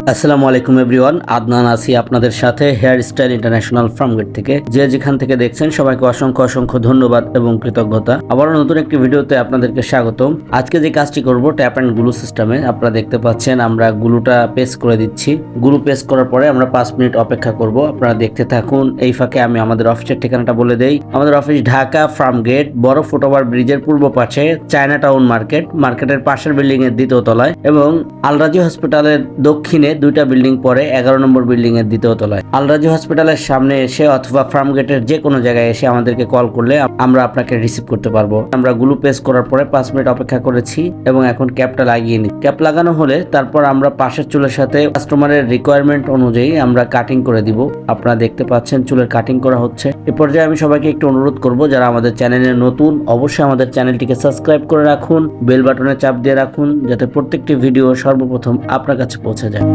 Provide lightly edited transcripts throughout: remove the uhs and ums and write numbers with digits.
আসসালামু আলাইকুম এভরিওয়ান, আদনান আছি আপনাদের সাথে হেয়ার স্টাইল ইন্টারন্যাশনাল ফার্মগেট থেকে। যে যেখান থেকে দেখছেন সবাইকে অসংখ্য অসংখ্য ধন্যবাদ এবং কৃতজ্ঞতা। আবারও নতুন একটি ভিডিওতে আপনাদেরকে স্বাগতম। আজকে যে কাজটি করব ট্যাপ অ্যান্ড গ্লু সিস্টেমে। আপনারা দেখতে পাচ্ছেন আমরা গ্লুটা পেস্ট করে দিচ্ছি। গ্লু পেস্ট করার পরে আমরা 5 মিনিট অপেক্ষা করব। আপনারা দেখতে থাকুন। এই ফাঁকে আমি আমাদের অফিসের ঠিকানাটা বলে দেই। আমাদের অফিস ঢাকা ফার্মগেট, বড় ফুটওভার ব্রিজের পূর্ব পাশে চায়না টাউন মার্কেট, মার্কেটের পাশের বিল্ডিং এর দ্বিতীয় তলায়, এবং আলরাজি হসপিটালের দক্ষিণে দুইটা বিল্ডিং পরে 11 নম্বর বিল্ডিং এর দ্বিতীয় তলায়। আলরাজি হসপিটালের সামনে এসে অথবা ফার্ম গেটের যে কোনো জায়গায় এসে আমাদেরকে কল করলে আমরা আপনাকে রিসিভ করতে পারবো। আমরা গ্লু পেস্ট করার পরে 5 মিনিট অপেক্ষা করেছি এবং এখন ক্যাপটা লাগিয়ে নিই। ক্যাপ লাগানো হলে তারপর আমরা পাশের চুলের সাথে কাস্টমারের রিকোয়ারমেন্ট অনুযায়ী আমরা কাটিং করে দিব। আপনারা দেখতে পাচ্ছেন চুলের কাটিং করা হচ্ছে। এ পর্যায়ে আমি সবাইকে একটু অনুরোধ করব, যারা আমাদের চ্যানেলে নতুন অবশ্যই আমাদের চ্যানেলটিকে সাবস্ক্রাইব করে রাখুন, বেল বাটনে চাপ দিয়ে রাখুন, যাতে প্রত্যেকটি ভিডিও সর্বপ্রথম আপনার কাছে পৌঁছে যায়।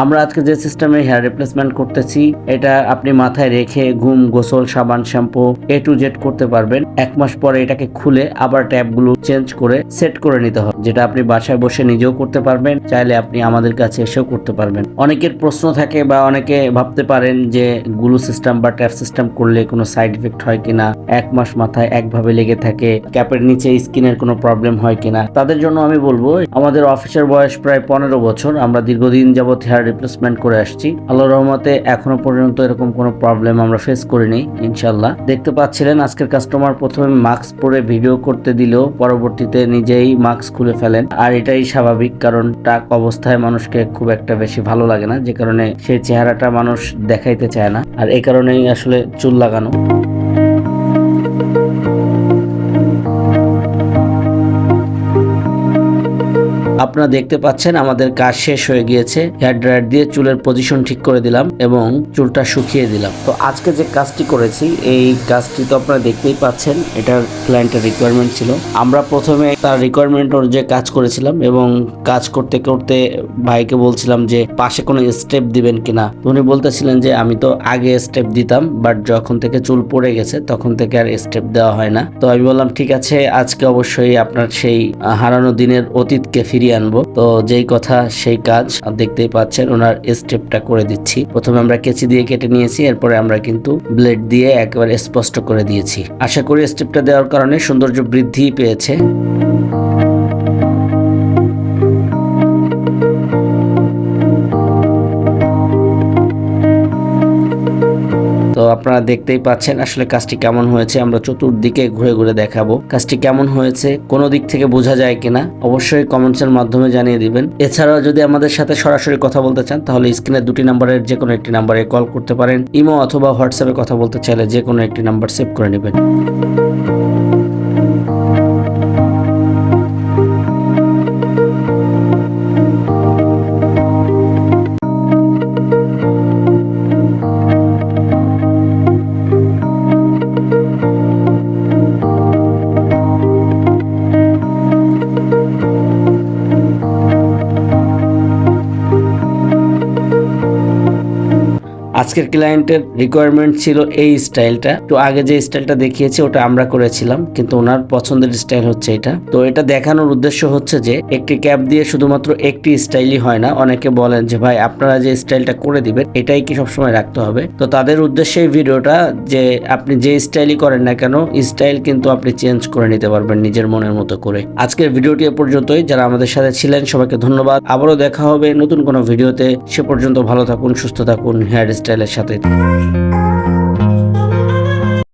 আমরা আজকে যে সিস্টেমে হেয়ার রিপ্লেসমেন্ট করতেছি, এটা আপনি মাথায় রেখে ঘুম, গোসল, সাবান, শ্যাম্পু A to Z করতে পারবেন। 1 মাস পরে এটাকে খুলে আবার ট্যাপগুলো চেঞ্জ করে সেট করে নিতে হবে, যেটা আপনি বাসায় বসে নিজেও করতে পারবেন, চাইলে আপনি আমাদের কাছে এসেও করতে পারবেন। অনেকের প্রশ্ন থাকে বা অনেকে ভাবতে পারেন যে গ্লু সিস্টেম বা ট্যাপ সিস্টেম করলে কোনো সাইড ইফেক্ট হয় কিনা, 1 মাস মাথায় একভাবে লেগে থাকে, ক্যাপের নিচে স্কিনের কোনো প্রবলেম হয় কিনা। তাদের জন্য আমি বলবো, আমাদের অফিসের বয়স প্রায় 15 বছর। আমরা দীর্ঘদিন যাবত হেয়ার রিপ্লেসমেন্ট করে আসছি। আল্লাহর রহমতে এখনো পর্যন্ত এরকম কোনো প্রবলেম আমরা ফেস করিনি, ইনশাআল্লাহ। দেখতে পাচ্ছিলেন আজকের কাস্টমার প্রথমে মাস্ক পরে ভিডিও করতে দিলেও পরবর্তীতে নিজেই মাস্ক খুলে ফেলেন, আর এটাই স্বাভাবিক, কারণ টাক অবস্থায় মানুষকে খুব একটা বেশি ভালো লাগে না, যে কারণে সেই চেহারাটা মানুষ দেখাইতে চায় না, আর এই কারণেই আসলে চুল লাগানো। আপনারা দেখতে পাচ্ছেন আমাদের কাজ শেষ হয়ে গিয়েছে। হেয়ার ড্রায়ার দিয়ে চুলের পজিশন ঠিক করে দিলাম এবং চুলটা শুকিয়ে দিলাম। তো আজকে যে কাজটি করেছি, এই কাজটি তো আপনারা দেখতেই পাচ্ছেন, এটার ক্লায়েন্টের রিকোয়ারমেন্ট ছিল। আমরা প্রথমে তার রিকোয়ারমেন্ট অনুযায়ী কাজ করেছিলাম এবং কাজ করতে করতে ভাইকে বলছিলাম যে পাশে কোনো স্টেপ দিবেন কিনা। উনি বলতেছিলেন যে আমি তো আগে স্টেপ দিতাম, বাট যখন থেকে চুল পড়ে গেছে তখন থেকে আর স্টেপ দেওয়া হয় না। তো আমি বললাম ঠিক আছে, আজকে অবশ্যই আপনার সেই হারানো দিনের অতীতকে ফিরিয়ে আনবো। তো যেই কথা সেই কাজ, দেখতেই পাচ্ছেন ওনার স্টেপটা করে দিচ্ছি। প্রথমে আমরা কেচি দিয়ে কেটে নিয়েছি, এরপরে আমরা কিন্তু ব্লেড দিয়ে একেবারে স্পষ্ট করে দিয়েছি। আশা করি স্টেপটা দেওয়ার কারণে সৌন্দর্য বৃদ্ধি পেয়েছে। তো আপনারা দেখতেই পাচ্ছেন আসলে কাজটি কেমন হয়েছে। আমরা চতুর্দিকে ঘুরে ঘুরে দেখাবো কাজটি কেমন হয়েছে, কোন দিক থেকে বোঝা যায় কিনা অবশ্যই কমেন্টসের মাধ্যমে জানিয়ে দিবেন। এছাড়াও যদি আমাদের সাথে সরাসরি কথা বলতে চান, তাহলে স্ক্রিনে 2টি নাম্বারের যে কোনো একটি নাম্বারে কল করতে পারেন। ইমো অথবা হোয়াটসঅ্যাপে কথা বলতে চাইলে যে কোনো একটি নাম্বার সেভ করে নেবেন। আজকের ক্লায়েন্টের রিকোয়ারমেন্ট ছিল এই স্টাইলটা। তো আগে যে স্টাইলটা দেখিয়েছি ওটা আমরা করেছিলাম, কিন্তু ওনার পছন্দের স্টাইল হচ্ছে এটা। তো এটা দেখানোর উদ্দেশ্য হচ্ছে যে একটি ক্যাপ দিয়ে শুধুমাত্র একটি স্টাইলই হয় না। অনেকে বলেন যে ভাই আপনারা যে স্টাইলটা করে দিবেন এটাই কি সবসময় রাখতে হবে। তো তাদের উদ্দেশ্যে এই ভিডিওটা, যে আপনি যে স্টাইলই করেন না কেন, স্টাইল কিন্তু আপনি চেঞ্জ করে নিতে পারবেন নিজের মনের মতো করে। আজকের ভিডিওটি এ পর্যন্তই। যারা আমাদের সাথে ছিলেন সবাইকে ধন্যবাদ। আবারও দেখা হবে নতুন কোনো ভিডিওতে। সে পর্যন্ত ভালো থাকুন, সুস্থ থাকুন, হেয়ার স্টাইলের সাথে।